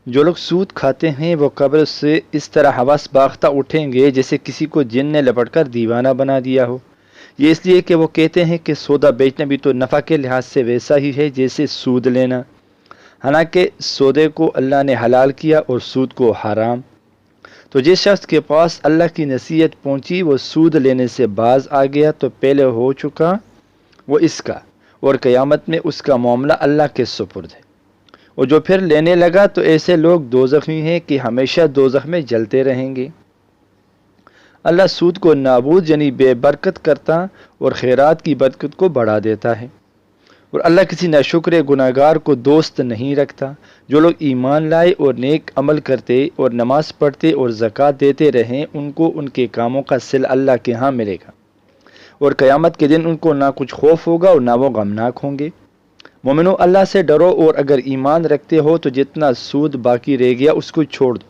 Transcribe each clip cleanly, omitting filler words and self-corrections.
جو لوگ سود کھاتے ہیں وہ قبر سے اس طرح حواس باختہ اٹھیں گے جیسے کسی کو جن نے لپٹ کر دیوانہ بنا دیا ہو۔ یہ اس لیے کہ وہ کہتے ہیں کہ سودا بیچنا بھی تو نفع کے لحاظ سے ویسا ہی ہے جیسے سود لینا، حالانکہ سودے کو اللہ نے حلال کیا اور سود کو حرام۔ تو جس شخص کے پاس اللہ کی نصیحت پہنچی وہ سود لینے سے باز آ گیا تو پہلے ہو چکا وہ اس کا، اور قیامت میں اس کا معاملہ اللہ کے سپرد ہے۔ اور جو پھر لینے لگا تو ایسے لوگ دوزخی ہیں کہ ہمیشہ دوزخ میں جلتے رہیں گے۔ اللہ سود کو نابود یعنی بے برکت کرتا اور خیرات کی برکت کو بڑھا دیتا ہے۔ اور اللہ کسی ناشکر گناہگار کو دوست نہیں رکھتا۔ جو لوگ ایمان لائے اور نیک عمل کرتے اور نماز پڑھتے اور زکوٰۃ دیتے رہیں ان کو ان کے کاموں کا صلہ اللہ کے ہاں ملے گا، اور قیامت کے دن ان کو نہ کچھ خوف ہوگا اور نہ وہ غمناک ہوں گے۔ مومنو، اللہ سے ڈرو، اور اگر ایمان رکھتے ہو تو جتنا سود باقی رہ گیا اس کو چھوڑ دو۔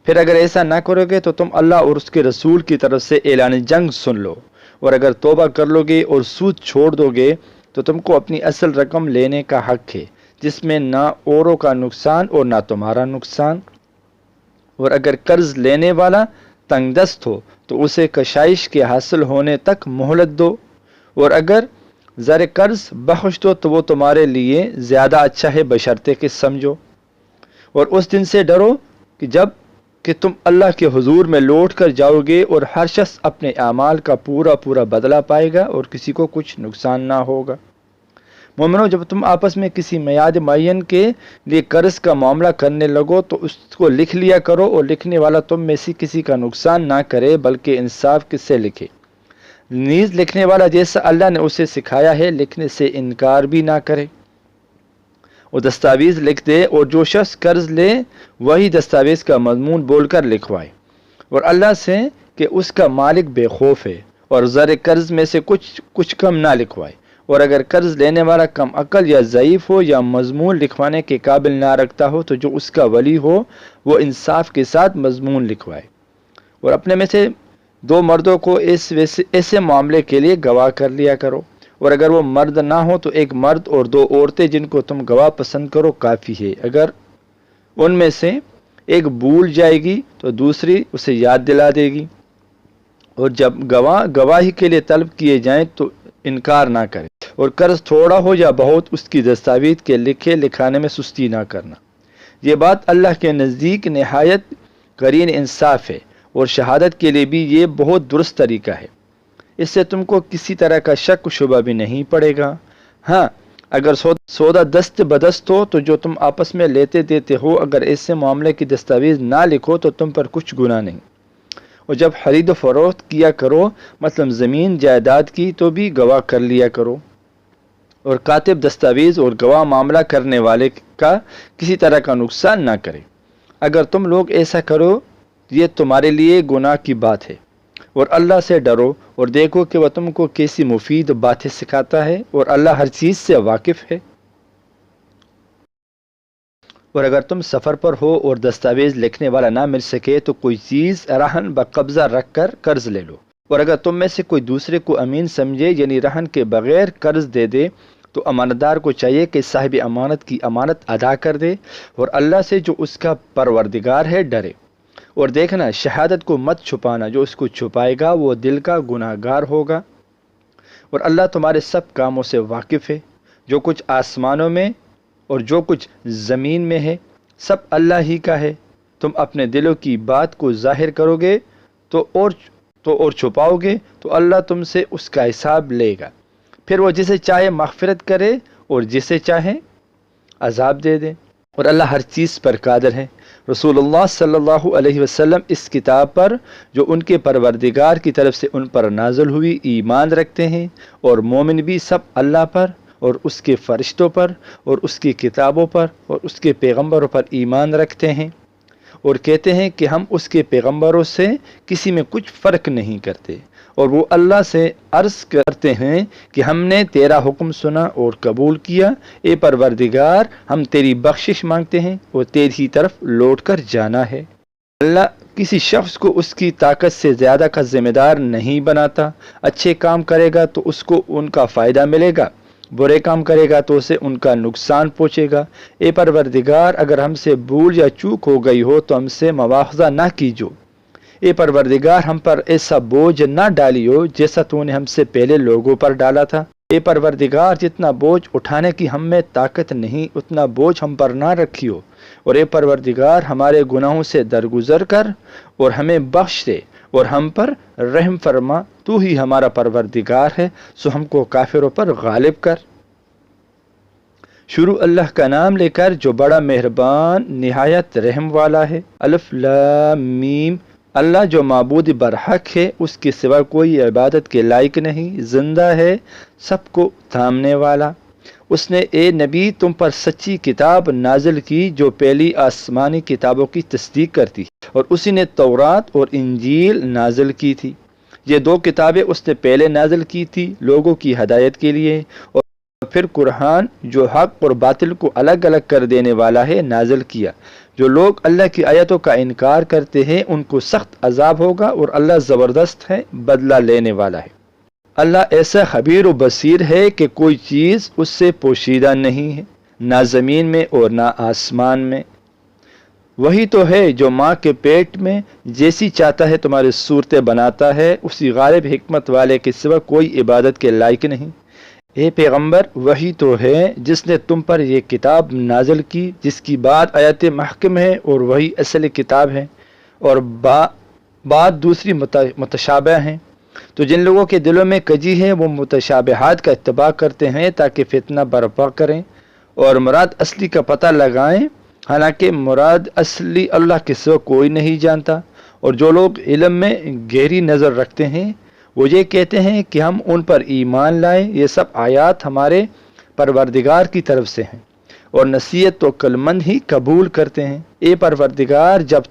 پھر اگر ایسا نہ کرو گے تو تم اللہ اور اس کے رسول کی طرف سے اعلان جنگ سن لو، اور اگر توبہ کر لو گے اور سود چھوڑ دو گے تو تم کو اپنی اصل رقم لینے کا حق ہے، جس میں نہ اوروں کا نقصان اور نہ تمہارا نقصان۔ اور اگر قرض لینے والا تنگ دست ہو تو اسے کشائش کے حاصل ہونے تک مہلت دو، اور اگر زر قرض بخش دو تو وہ تمہارے لیے زیادہ اچھا ہے بشرطے کہ سمجھو۔ اور اس دن سے ڈرو کہ جب کہ تم اللہ کے حضور میں لوٹ کر جاؤ گے اور ہر شخص اپنے اعمال کا پورا بدلہ پائے گا اور کسی کو کچھ نقصان نہ ہوگا۔ مومنو، جب تم آپس میں کسی میعاد معین کے لیے قرض کا معاملہ کرنے لگو تو اس کو لکھ لیا کرو، اور لکھنے والا تم میں سے کسی کا نقصان نہ کرے بلکہ انصاف کس سے لکھے۔ نیز لکھنے والا جیسا اللہ نے اسے سکھایا ہے لکھنے سے انکار بھی نہ کرے، اور دستاویز لکھ دے، اور جو شخص قرض لے وہی دستاویز کا مضمون بول کر لکھوائے، اور اللہ سے کہ اس کا مالک بے خوف ہے، اور زر قرض میں سے کچھ کم نہ لکھوائے۔ اور اگر قرض لینے والا کم عقل یا ضعیف ہو یا مضمون لکھوانے کے قابل نہ رکھتا ہو تو جو اس کا ولی ہو وہ انصاف کے ساتھ مضمون لکھوائے، اور اپنے میں سے 2 مردوں کو ایسے معاملے کے لیے گواہ کر لیا کرو، اور اگر وہ مرد نہ ہو تو 1 مرد اور 2 عورتیں جن کو تم گواہ پسند کرو کافی ہے۔ اگر ان میں سے ایک بھول جائے گی تو دوسری اسے یاد دلا دے گی، اور جب گواہی کے لیے طلب کیے جائیں تو انکار نہ کرے، اور قرض تھوڑا ہو یا بہت اس کی دستاویز کے لکھے لکھانے میں سستی نہ کرنا۔ یہ بات اللہ کے نزدیک نہایت قرین انصاف ہے، اور شہادت کے لیے بھی یہ بہت درست طریقہ ہے۔ اس سے تم کو کسی طرح کا شک و شبہ بھی نہیں پڑے گا۔ ہاں، اگر سودا دست بدست ہو تو جو تم آپس میں لیتے دیتے ہو اگر ایسے معاملے کی دستاویز نہ لکھو تو تم پر کچھ گناہ نہیں۔ اور جب خرید و فروخت کیا کرو، مثلا زمین جائیداد کی، تو بھی گواہ کر لیا کرو، اور کاتب دستاویز اور گواہ معاملہ کرنے والے کا کسی طرح کا نقصان نہ کرے۔ اگر تم لوگ ایسا کرو یہ تمہارے لیے گناہ کی بات ہے، اور اللہ سے ڈرو اور دیکھو کہ وہ تم کو کیسی مفید باتیں سکھاتا ہے، اور اللہ ہر چیز سے واقف ہے۔ اور اگر تم سفر پر ہو اور دستاویز لکھنے والا نہ مل سکے تو کوئی چیز رہن بقبضہ رکھ کر قرض لے لو، اور اگر تم میں سے کوئی دوسرے کو امین سمجھے یعنی رہن کے بغیر قرض دے دے تو امانتدار کو چاہیے کہ صاحب امانت کی امانت ادا کر دے، اور اللہ سے جو اس کا پروردگار ہے ڈرے۔ اور دیکھنا، شہادت کو مت چھپانا، جو اس کو چھپائے گا وہ دل کا گناہ گار ہوگا۔ اور اللہ تمہارے سب کاموں سے واقف ہے، جو کچھ آسمانوں میں اور جو کچھ زمین میں ہے سب اللہ ہی کا ہے۔ تم اپنے دلوں کی بات کو ظاہر کرو گے تو اور چھپاؤ گے تو اللہ تم سے اس کا حساب لے گا، پھر وہ جسے چاہے مغفرت کرے اور جسے چاہے عذاب دے دے، اور اللہ ہر چیز پر قادر ہے۔ رسول اللہ صلی اللہ علیہ وسلم اس کتاب پر جو ان کے پروردگار کی طرف سے ان پر نازل ہوئی ایمان رکھتے ہیں، اور مومن بھی سب اللہ پر اور اس کے فرشتوں پر اور اس کی کتابوں پر اور اس کے پیغمبروں پر ایمان رکھتے ہیں، اور کہتے ہیں کہ ہم اس کے پیغمبروں سے کسی میں کچھ فرق نہیں کرتے، اور وہ اللہ سے عرض کرتے ہیں کہ ہم نے تیرا حکم سنا اور قبول کیا، اے پروردگار ہم تیری بخشش مانگتے ہیں اور تیری طرف لوٹ کر جانا ہے۔ اللہ کسی شخص کو اس کی طاقت سے زیادہ کا ذمہ دار نہیں بناتا۔ اچھے کام کرے گا تو اس کو ان کا فائدہ ملے گا، برے کام کرے گا تو اسے ان کا نقصان پہنچے گا۔ اے پروردگار، اگر ہم سے بھول یا چوک ہو گئی ہو تو ہم سے مواخذہ نہ کیجو۔ اے پروردگار، ہم پر ایسا بوجھ نہ ڈالیو جیسا تو نے ہم سے پہلے لوگوں پر ڈالا تھا۔ اے پروردگار، جتنا بوجھ اٹھانے کی ہم میں طاقت نہیں اتنا بوجھ ہم پر نہ رکھیو، اور اے پروردگار ہمارے گناہوں سے درگزر کر اور ہمیں بخش دے اور ہم پر رحم فرما، تو ہی ہمارا پروردگار ہے، سو ہم کو کافروں پر غالب کر۔ شروع اللہ کا نام لے کر جو بڑا مہربان نہایت رحم والا ہے۔ الف لام میم۔ اللہ جو معبود برحق ہے، اس کے سوا کوئی عبادت کے لائق نہیں، زندہ ہے، سب کو تھامنے والا۔ اس نے اے نبی تم پر سچی کتاب نازل کی جو پہلی آسمانی کتابوں کی تصدیق کرتی، اور اسی نے تورات اور انجیل نازل کی تھی۔ یہ دو کتابیں اس نے پہلے نازل کی تھی لوگوں کی ہدایت کے لیے، اور پھر قرآن جو حق اور باطل کو الگ الگ کر دینے والا ہے نازل کیا۔ جو لوگ اللہ کی آیتوں کا انکار کرتے ہیں ان کو سخت عذاب ہوگا، اور اللہ زبردست ہے، بدلہ لینے والا ہے۔ اللہ ایسا خبیر و بصیر ہے کہ کوئی چیز اس سے پوشیدہ نہیں ہے، نہ زمین میں اور نہ آسمان میں۔ وہی تو ہے جو ماں کے پیٹ میں جیسی چاہتا ہے تمہاری صورتیں بناتا ہے، اسی غالب حکمت والے کے سوا کوئی عبادت کے لائق نہیں۔ اے پیغمبر، وہی تو ہے جس نے تم پر یہ کتاب نازل کی، جس کی بات آیت محکم ہے اور وہی اصل کتاب ہے، اور بات دوسری متشابہ ہیں۔ تو جن لوگوں کے دلوں میں کجی ہے وہ متشابہات کا اتباع کرتے ہیں تاکہ فتنہ برپا کریں اور مراد اصلی کا پتہ لگائیں، حالانکہ مراد اصلی اللہ کے سوا کوئی نہیں جانتا۔ اور جو لوگ علم میں گہری نظر رکھتے ہیں وہ یہ کہتے ہیں کہ ہم ان پر ایمان لائیں، یہ سب آیات ہمارے پروردگار کی طرف سے ہیں، اور نصیحت تو عقلمند ہی قبول کرتے ہیں۔ اے پروردگار، جب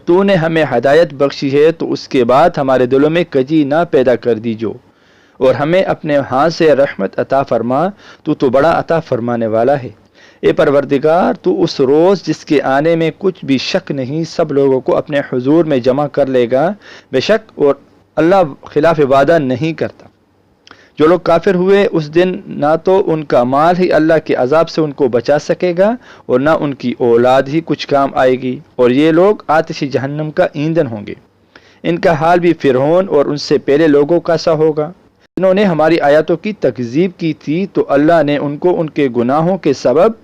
تو نے ہمیں ہدایت بخشی ہے تو اس کے بعد ہمارے دلوں میں کجی نہ پیدا کر دیجو، اور ہمیں اپنے ہاتھ سے رحمت عطا فرما، تو بڑا عطا فرمانے والا ہے۔ اے پروردگار، تو اس روز جس کے آنے میں کچھ بھی شک نہیں سب لوگوں کو اپنے حضور میں جمع کر لے گا، بے شک اور اللہ خلاف وعدہ نہیں کرتا۔ جو لوگ کافر ہوئے اس دن نہ تو ان کا مال ہی اللہ کے عذاب سے ان کو بچا سکے گا اور نہ ان کی اولاد ہی کچھ کام آئے گی، اور یہ لوگ آتش جہنم کا ایندھن ہوں گے۔ ان کا حال بھی فرعون اور ان سے پہلے لوگوں کا سا ہوگا۔ جنہوں نے ہماری آیاتوں کی تکذیب کی تھی تو اللہ نے ان کو ان کے گناہوں کے سبب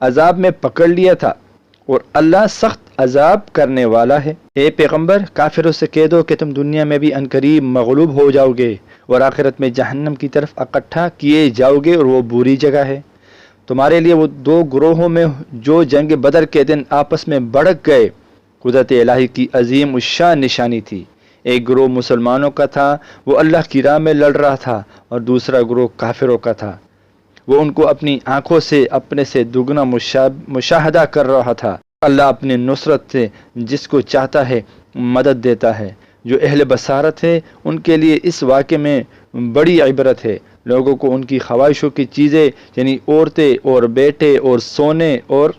عذاب میں پکڑ لیا تھا، اور اللہ سخت عذاب کرنے والا ہے۔ اے پیغمبر، کافروں سے کہہ دو کہ تم دنیا میں بھی عنقریب مغلوب ہو جاؤ گے اور آخرت میں جہنم کی طرف اکٹھا کیے جاؤ گے، اور وہ بری جگہ ہے۔ تمہارے لیے وہ دو گروہوں میں جو جنگ بدر کے دن آپس میں بھڑک گئے قدرت الہی کی عظیم الشان نشانی تھی۔ ایک گروہ مسلمانوں کا تھا، وہ اللہ کی راہ میں لڑ رہا تھا، اور دوسرا گروہ کافروں کا تھا، وہ ان کو اپنی آنکھوں سے اپنے سے دگنا مشاہدہ کر رہا تھا۔ اللہ اپنی نصرت سے جس کو چاہتا ہے مدد دیتا ہے۔ جو اہل بصارت ہے ان کے لیے اس واقعے میں بڑی عبرت ہے۔ لوگوں کو ان کی خواہشوں کی چیزیں یعنی عورتیں اور بیٹے اور سونے اور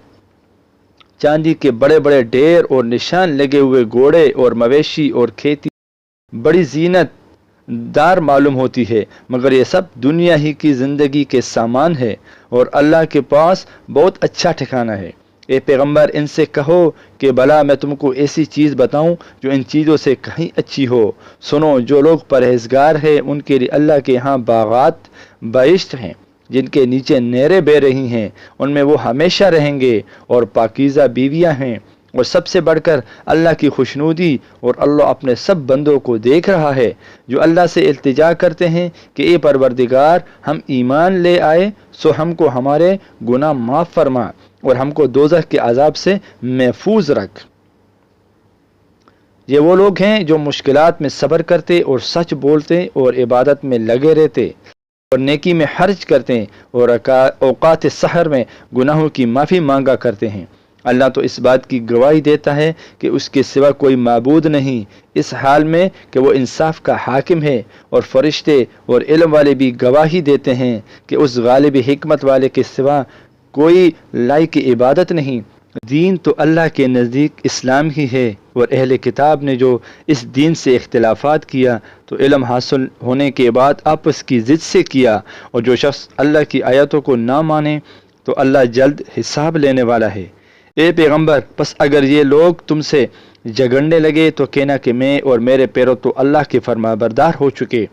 چاندی کے بڑے بڑے ڈھیر اور نشان لگے ہوئے گھوڑے اور مویشی اور کھیتی بڑی زینت دار معلوم ہوتی ہے، مگر یہ سب دنیا ہی کی زندگی کے سامان ہے، اور اللہ کے پاس بہت اچھا ٹھکانہ ہے۔ اے پیغمبر، ان سے کہو کہ بھلا میں تم کو ایسی چیز بتاؤں جو ان چیزوں سے کہیں اچھی ہو۔ سنو، جو لوگ پرہیزگار ہیں ان کے لیے اللہ کے ہاں باغات بہشت ہیں جن کے نیچے نہریں بہہ رہی ہیں، ان میں وہ ہمیشہ رہیں گے، اور پاکیزہ بیویاں ہیں، اور سب سے بڑھ کر اللہ کی خوشنودی، اور اللہ اپنے سب بندوں کو دیکھ رہا ہے جو اللہ سے التجا کرتے ہیں کہ اے پروردگار، ہم ایمان لے آئے سو ہم کو ہمارے گناہ معاف فرما اور ہم کو دوزخ کے عذاب سے محفوظ رکھ۔ یہ وہ لوگ ہیں جو مشکلات میں صبر کرتے اور سچ بولتے اور عبادت میں لگے رہتے اور نیکی میں خرچ کرتے اور اوقات سحر میں گناہوں کی معافی مانگا کرتے ہیں۔ اللہ تو اس بات کی گواہی دیتا ہے کہ اس کے سوا کوئی معبود نہیں، اس حال میں کہ وہ انصاف کا حاکم ہے، اور فرشتے اور علم والے بھی گواہی دیتے ہیں کہ اس غالب حکمت والے کے سوا کوئی لائق عبادت نہیں۔ دین تو اللہ کے نزدیک اسلام ہی ہے، اور اہل کتاب نے جو اس دین سے اختلافات کیا تو علم حاصل ہونے کے بعد آپس کی ضد سے کیا، اور جو شخص اللہ کی آیتوں کو نہ مانے تو اللہ جلد حساب لینے والا ہے۔ اے پیغمبر، پس اگر یہ لوگ تم سے جھگڑنے لگے تو کہنا کہ میں اور میرے پیرو تو اللہ کے فرما بردار ہو چکے،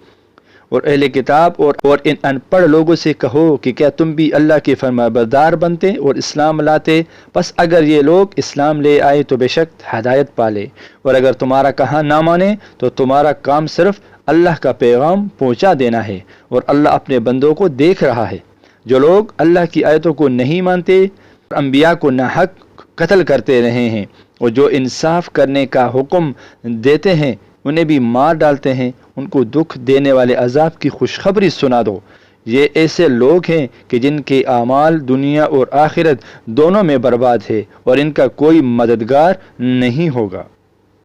اور اہل کتاب اور ان ان پڑھ لوگوں سے کہو کہ کیا تم بھی اللہ کے فرما بردار بنتے اور اسلام لاتے؟ پس اگر یہ لوگ اسلام لے آئے تو بے شک ہدایت پالے، اور اگر تمہارا کہا نہ مانے تو تمہارا کام صرف اللہ کا پیغام پہنچا دینا ہے، اور اللہ اپنے بندوں کو دیکھ رہا ہے۔ جو لوگ اللہ کی آیتوں کو نہیں مانتے اور انبیاء کو ناحق قتل کرتے رہے ہیں، اور جو انصاف کرنے کا حکم دیتے ہیں انہیں بھی مار ڈالتے ہیں، ان کو دکھ دینے والے عذاب کی خوشخبری سنا دو۔ یہ ایسے لوگ ہیں کہ جن کے اعمال دنیا اور آخرت دونوں میں برباد ہے، اور ان کا کوئی مددگار نہیں ہوگا۔